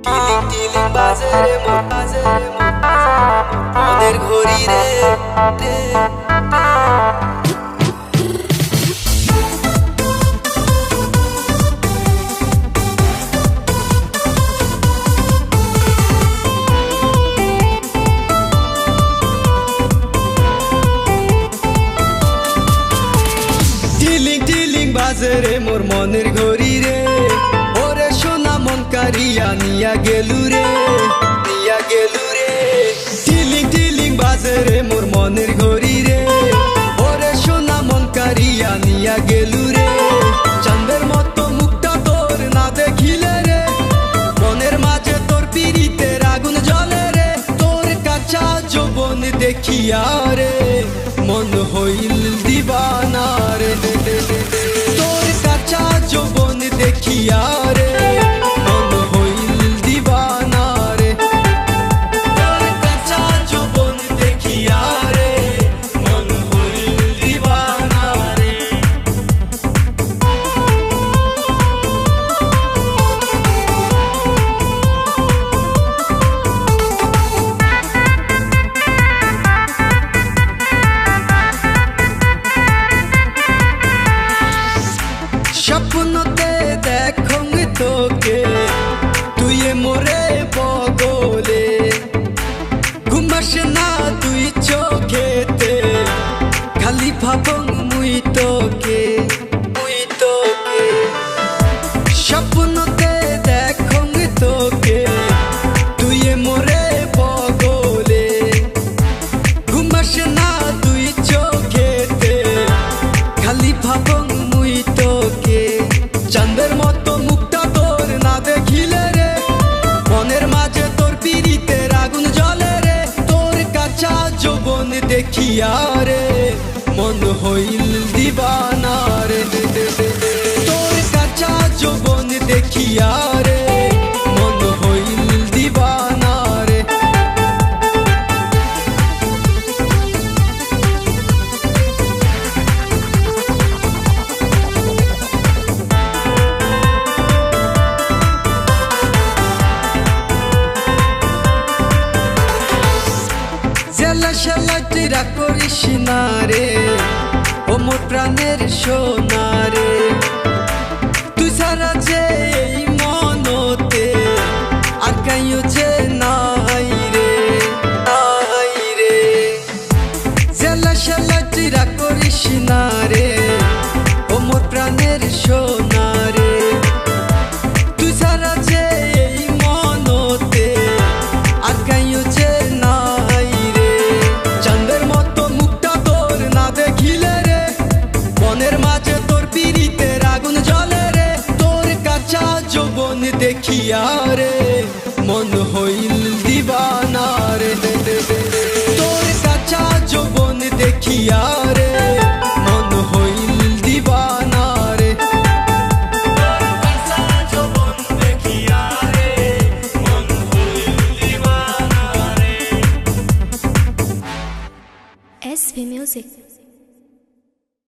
টিলিং টিলিং বাজে রে মনের ঘড়ি রে টিলিং টিলিং বাজে রে মোর মনের ঘড়ি রে ওরে সোনা মন কারিয়া নিয়া গেলু রে টিলিং টিলিং বাজে রে মোর মনের ঘড়ি রে ওরে সোনা মন কারিয়া নিয়া গেলু রে চাঁদের মতো মুখটা তোর না দেখিলে রে মনের মাঝে তোর পিরিতের আগুন জ্বলে রে তোর কাঁচা যৌবন দেখিয়া রে মন হইল দিবানা রে তোর কাঁচা যৌবন দেখিয়া রে মন হইল দিবানা রে তোর কাঁচা যৌবন দেখিয়া রে মন হইল দিবানা রে স্বপ্নতে দেখং তোকে তুই মোরে বগলে ঘুমাস না তুই চোখেতে খালি ভাবং মুই তোকে স্বপ্নতে দেখং তোকে তুই মোরে বগলে ঘুমাস না তুই চোখেতে খালি ভাবং মুই তোকে চাঁদের মতো মুখটা তোর না দেখিলে রে মনের মাঝে তোর পিরিতের আগুন জ্বলে রে তোর কাঁচা যৌবন দেখিয়া রে মন হইল দিবানা রে তোর কাঁচা যৌবন দেখিয়া রে মন হইল দিবানা রে জেলা শালা তুই রাগ করিস না রে ও মোর প্রাণের সোনা রে তুই সারা যে এই মনতে আর কাইও যে নাই রে জেলা শালা তুই রাগ করিস না রে ও মোর প্রাণের সোনা রে তুই সারা যে এই মনতে আর কাইও যে নাই রে চাঁদের মতো মুখটা তোর না দেখিলে রে মনের মাঝে তোর পিরিতের আগুন জ্বলে রে তোর কাঁচা যৌবন দেখিয়া রে